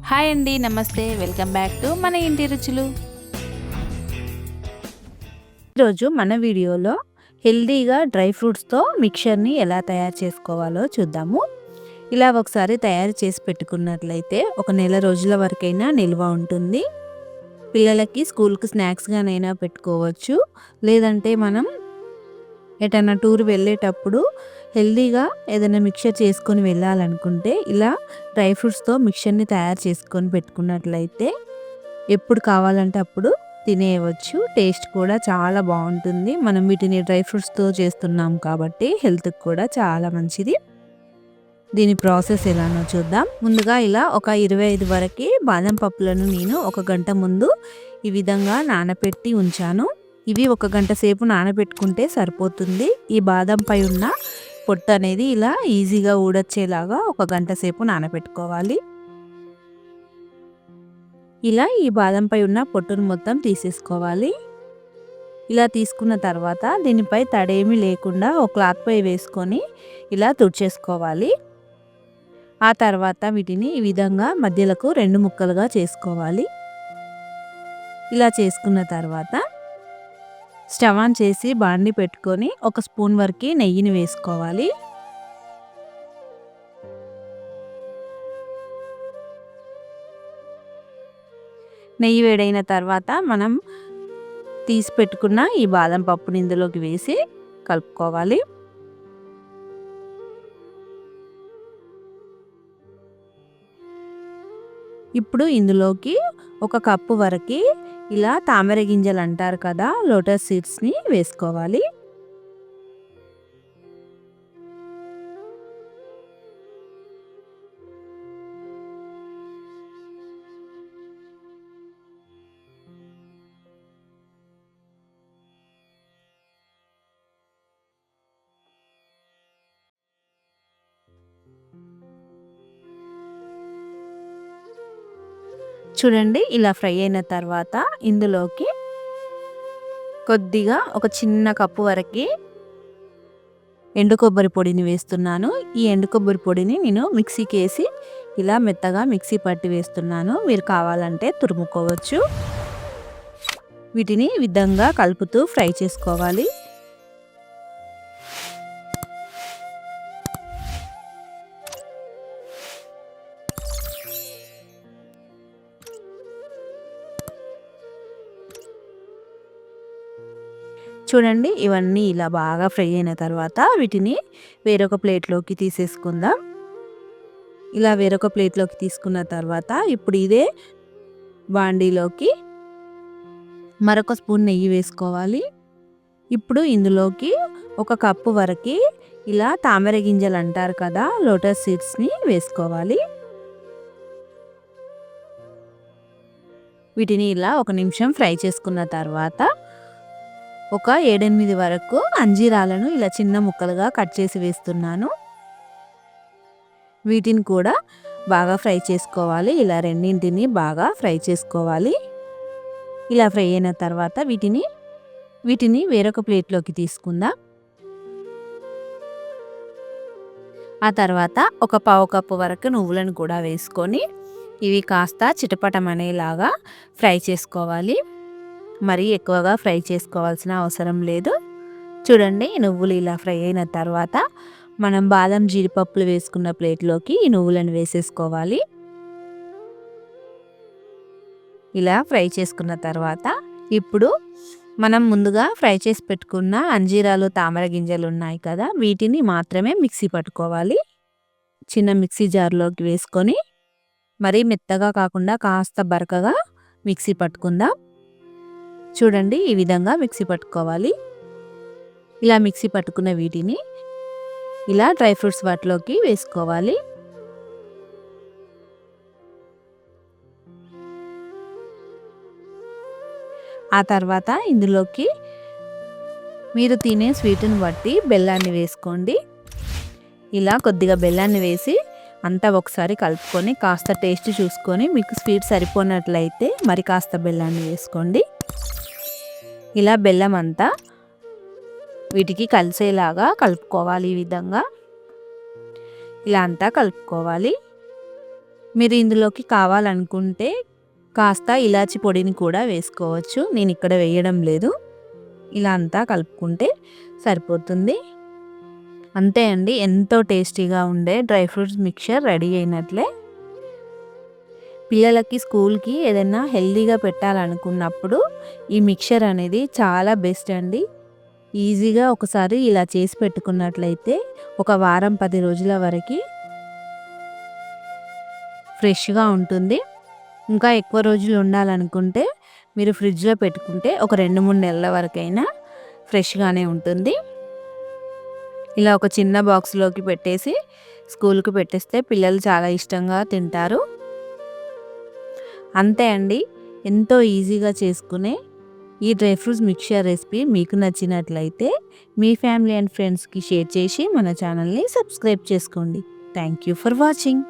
Hi అండి, నమస్తే. Welcome back to మన ఇంటి రుచులు. ఈరోజు మన వీడియోలో హెల్దీగా డ్రై ఫ్రూట్స్తో మిక్చర్ని ఎలా తయారు చేసుకోవాలో చూద్దాము. ఇలా ఒకసారి తయారు చేసి పెట్టుకున్నట్లయితే ఒక నెల రోజుల వరకైనా నిల్వ ఉంటుంది. పిల్లలకి స్కూల్కి స్నాక్స్గానైనా పెట్టుకోవచ్చు. లేదంటే మనం ఎటన్నా టూర్ వెళ్ళేటప్పుడు హెల్దీగా ఏదైనా మిక్చర్ చేసుకొని వెళ్ళాలనుకుంటే ఇలా డ్రై ఫ్రూట్స్తో మిక్చర్ని తయారు చేసుకొని పెట్టుకున్నట్లయితే ఎప్పుడు కావాలంటే అప్పుడు తినేయవచ్చు. టేస్ట్ కూడా చాలా బాగుంటుంది. మనం వీటిని డ్రై ఫ్రూట్స్తో చేస్తున్నాం కాబట్టి హెల్త్కి కూడా చాలా మంచిది. దీని ప్రాసెస్ ఎలానో చూద్దాం. ముందుగా ఇలా ఒక 25 వరకు బాదం పప్పులను నేను 1 గంట ముందు ఈ విధంగా నానబెట్టి ఉంచాను. ఇవి 1 గంట సేపు నానబెట్టుకుంటే సరిపోతుంది. ఈ బాదంపై ఉన్న పొట్టు అనేది ఇలా ఈజీగా ఊడొచ్చేలాగా 1 గంట సేపు నానబెట్టుకోవాలి. ఇలా ఈ బాదంపై ఉన్న పొట్టును మొత్తం తీసేసుకోవాలి. ఇలా తీసుకున్న తర్వాత దీనిపై తడేమీ లేకుండా ఒక క్లాత్పై వేసుకొని ఇలా తుడిచేసుకోవాలి. ఆ తర్వాత వీటిని ఈ విధంగా మధ్యలకు 2 ముక్కలుగా చేసుకోవాలి. ఇలా చేసుకున్న తర్వాత స్టవ్ ఆన్ చేసి బాండి పెట్టుకొని 1 స్పూన్ వరకు నెయ్యిని వేసుకోవాలి. నెయ్యి వేడైన తర్వాత మనం తీసి పెట్టుకున్న ఈ బాదం పప్పుని ఇందులోకి వేసి కలుపుకోవాలి. ఇప్పుడు ఇందులోకి 1 కప్పు వరకు ఇలా తామర గింజలు అంటారు కదా, లోటస్ సీడ్స్ని వేసుకోవాలి. చూడండి, ఇలా ఫ్రై అయిన తర్వాత ఇందులోకి కొద్దిగా ఒక చిన్న కప్పు వరకు ఎండు కొబ్బరి పొడిని వేస్తున్నాను. ఈ ఎండు కొబ్బరి పొడిని నేను మిక్సీకి వేసి ఇలా మెత్తగా మిక్సీ పట్టి వేస్తున్నాను. మీరు కావాలంటే తురుముకోవచ్చు. వీటిని విధంగా కలుపుతూ ఫ్రై చేసుకోవాలి. చూడండి, ఇవన్నీ ఇలా బాగా ఫ్రై అయిన తర్వాత వీటిని వేరొక ప్లేట్లోకి తీసేసుకుందాం. ఇలా వేరొక ప్లేట్లోకి తీసుకున్న తర్వాత ఇప్పుడు ఇదే బాండీలోకి మరొక స్పూన్ నెయ్యి వేసుకోవాలి. ఇప్పుడు ఇందులోకి 1 కప్పు వరకు ఇలా తామర గింజలు అంటారు కదా, లోటస్ సీడ్స్ని వేసుకోవాలి. వీటిని ఇలా 1 నిమిషం ఫ్రై చేసుకున్న తర్వాత ఒక 7-8 వరకు అంజీరాలను ఇలా చిన్న ముక్కలుగా కట్ చేసి వేస్తున్నాను. వీటిని కూడా బాగా ఫ్రై చేసుకోవాలి. ఇలా రెండింటిని బాగా ఫ్రై చేసుకోవాలి. ఇలా ఫ్రై అయిన తర్వాత వీటిని వేరొక ప్లేట్లోకి తీసుకుందాం. ఆ తర్వాత ఒక పావు కప్పు వరకు నువ్వులను కూడా వేసుకొని ఇవి కాస్త చిటపటమనేలాగా ఫ్రై చేసుకోవాలి. మరీ ఎక్కువగా ఫ్రై చేసుకోవాల్సిన అవసరం లేదు. చూడండి, నువ్వులు ఇలా ఫ్రై అయిన తర్వాత మనం బాదం జీడిపప్పులు వేసుకున్న ప్లేట్లోకి ఈ నువ్వులను వేసేసుకోవాలి. ఇలా ఫ్రై చేసుకున్న తర్వాత ఇప్పుడు మనం ముందుగా ఫ్రై చేసి పెట్టుకున్న అంజీరాలు తామర గింజలు ఉన్నాయి కదా, వీటిని మాత్రమే మిక్సీ పట్టుకోవాలి. చిన్న మిక్సీ జార్లోకి వేసుకొని మరీ మెత్తగా కాకుండా కాస్త బరకగా మిక్సీ పట్టుకుందాం. చూడండి, ఈ విధంగా మిక్సీ పట్టుకోవాలి. ఇలా మిక్సీ పట్టుకున్న వీటిని ఇలా డ్రై ఫ్రూట్స్ వాటిలోకి వేసుకోవాలి. ఆ తర్వాత ఇందులోకి మీరు తినే స్వీట్ని బట్టి బెల్లాన్ని వేసుకోండి. ఇలా కొద్దిగా బెల్లాన్ని వేసి అంతా ఒకసారి కలుపుకొని కాస్త టేస్ట్ చూసుకొని మీకు స్వీట్ సరిపోయినట్లయితే మరి కాస్త బెల్లాన్ని వేసుకోండి. ఇలా బెల్లం అంతా వీటికి కలిసేలాగా కలుపుకోవాలి. ఈ విధంగా ఇలా అంతా కలుపుకోవాలి. మీరు ఇందులోకి కావాలనుకుంటే కాస్త ఇలాచి పొడిని కూడా వేసుకోవచ్చు. నేను ఇక్కడ వేయడం లేదు. ఇలా అంతా కలుపుకుంటే సరిపోతుంది. అంతే అండి, ఎంతో టేస్టీగా ఉండే డ్రై ఫ్రూట్స్ మిక్చర్ రెడీ అయినట్లే. పిల్లలకి స్కూల్కి ఏదైనా హెల్తీగా పెట్టాలనుకున్నప్పుడు ఈ మిక్చర్ అనేది చాలా బెస్ట్ అండి. ఈజీగా ఒకసారి ఇలా చేసి పెట్టుకున్నట్లయితే ఒక వారం 10 రోజుల వరకు ఫ్రెష్గా ఉంటుంది. ఇంకా ఎక్కువ రోజులు ఉండాలనుకుంటే మీరు ఫ్రిడ్జ్లో పెట్టుకుంటే ఒక 2-3 నెలల వరకైనా ఫ్రెష్గానే ఉంటుంది. ఇలా ఒక చిన్న బాక్స్లోకి పెట్టేసి స్కూల్కి పెట్టేస్తే పిల్లలు చాలా ఇష్టంగా తింటారు. అంతే అండి, ఎంతో ఈజీగా చేసుకునే ఈ డ్రై ఫ్రూట్స్ మిక్చర్ రెసిపీ మీకు నచ్చినట్లయితే మీ ఫ్యామిలీ అండ్ ఫ్రెండ్స్కి షేర్ చేసి మన ఛానల్ని సబ్స్క్రైబ్ చేసుకోండి. Thank you for watching.